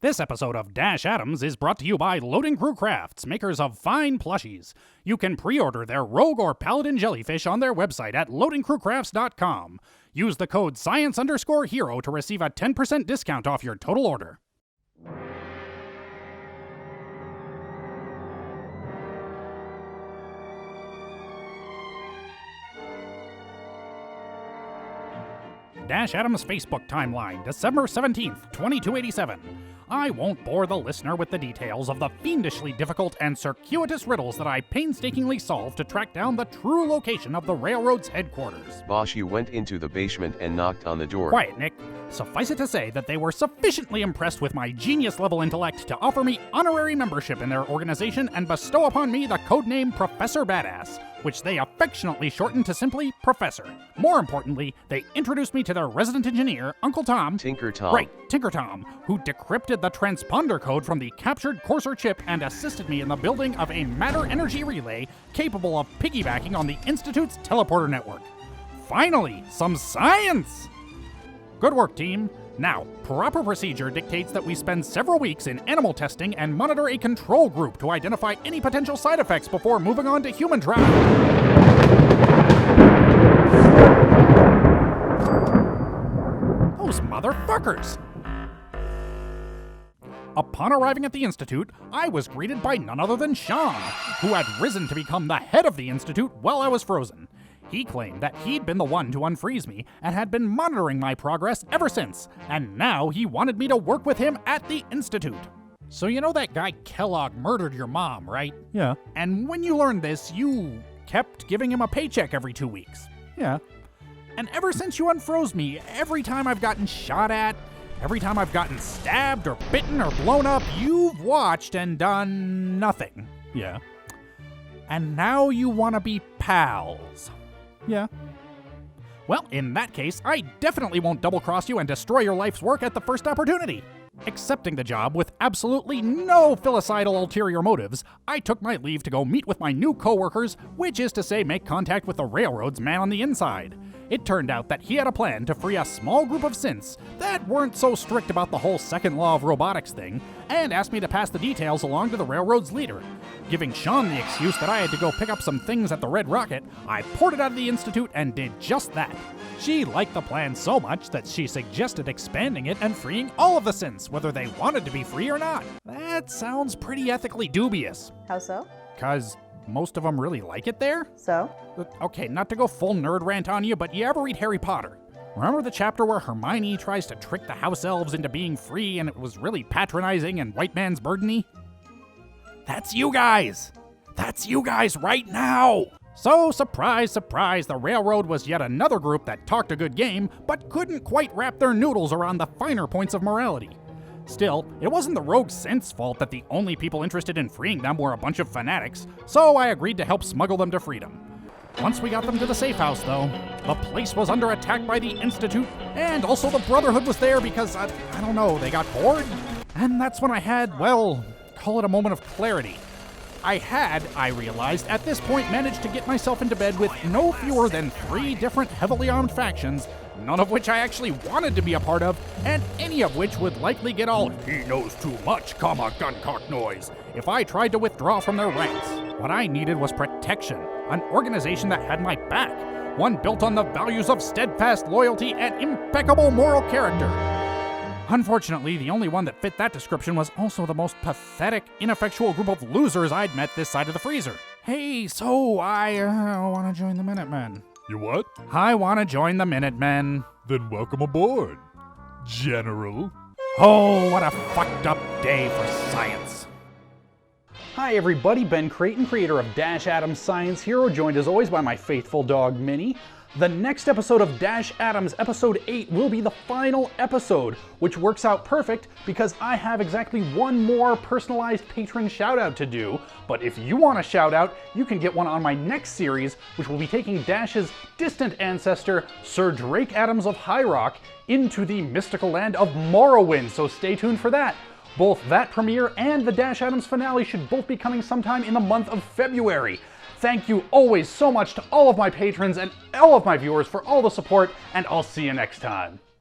This episode of Dash Adams is brought to you by Loading Crew Crafts, makers of fine plushies. You can pre-order their Rogue or Paladin jellyfish on their website at loadingcrewcrafts.com. Use the code SCIENCE_HERO to receive a 10% discount off your total order. Dash Adams' Facebook timeline, December 17th, 2287. I won't bore the listener with the details of the fiendishly difficult and circuitous riddles that I painstakingly solved to track down the true location of the railroad's headquarters. Bosch, you went into the basement and knocked on the door. Quiet, Nick. Suffice it to say that they were sufficiently impressed with my genius-level intellect to offer me honorary membership in their organization and bestow upon me the codename Professor Badass, which they affectionately shortened to simply Professor. More importantly, they introduced me to their resident engineer, Uncle Tom. Tinker Tom. Right, Tinker Tom, who decrypted the transponder code from the captured Courser chip and assisted me in the building of a matter-energy relay capable of piggybacking on the Institute's teleporter network. Finally, some science! Good work, team. Now, proper procedure dictates that we spend several weeks in animal testing and monitor a control group to identify any potential side effects before moving on to human trials. Those motherfuckers! Upon arriving at the Institute, I was greeted by none other than Sean, who had risen to become the head of the Institute while I was frozen. He claimed that he'd been the one to unfreeze me and had been monitoring my progress ever since, and now he wanted me to work with him at the Institute. So you know that guy Kellogg murdered your mom, right? Yeah. And when you learned this, you kept giving him a paycheck every 2 weeks. Yeah. And ever since you unfroze me, every time I've gotten shot at, every time I've gotten stabbed or bitten or blown up, you've watched and done nothing. Yeah. And now you want to be pals. Yeah. Well, in that case, I definitely won't double-cross you and destroy your life's work at the first opportunity. Accepting the job with absolutely no filicidal ulterior motives, I took my leave to go meet with my new co-workers, which is to say make contact with the railroad's man on the inside. It turned out that he had a plan to free a small group of synths that weren't so strict about the whole second law of robotics thing, and asked me to pass the details along to the railroad's leader. Giving Sean the excuse that I had to go pick up some things at the Red Rocket, I ported out of the Institute and did just that. She liked the plan so much that she suggested expanding it and freeing all of the synths, whether they wanted to be free or not. That sounds pretty ethically dubious. How so? 'Cause most of them really like it there? So? Okay, not to go full nerd rant on you, but you ever read Harry Potter? Remember the chapter where Hermione tries to trick the house elves into being free and it was really patronizing and white man's burden-y? That's you guys! That's you guys right now! So, surprise, surprise, the railroad was yet another group that talked a good game, but couldn't quite wrap their noodles around the finer points of morality. Still, it wasn't the rogue synth's fault that the only people interested in freeing them were a bunch of fanatics, so I agreed to help smuggle them to freedom. Once we got them to the safe house, though, the place was under attack by the Institute, and also the Brotherhood was there because, I don't know, they got bored? And that's when I had, well, call it a moment of clarity. I realized, at this point managed to get myself into bed with no fewer than 3 different heavily armed factions, none of which I actually wanted to be a part of, and any of which would likely get all "he knows too much, comma, gun cock noise" if I tried to withdraw from their ranks. What I needed was protection, an organization that had my back, one built on the values of steadfast loyalty and impeccable moral character. Unfortunately, the only one that fit that description was also the most pathetic, ineffectual group of losers I'd met this side of the freezer. Hey, so I want to join the Minutemen. You what? I want to join the Minutemen. Then welcome aboard, General. Oh, what a fucked up day for science. Hi everybody, Ben Creighton, creator of Dash Adams Science Hero, joined as always by my faithful dog Minnie. The next episode of Dash Adams, episode 8, will be the final episode, which works out perfect because I have exactly one more personalized patron shout out to do. But if you want a shout out, you can get one on my next series, which will be taking Dash's distant ancestor, Sir Drake Adams of High Rock, into the mystical land of Morrowind, so stay tuned for that. Both that premiere and the Dash Adams finale should both be coming sometime in the month of February. Thank you always so much to all of my patrons and all of my viewers for all the support, and I'll see you next time.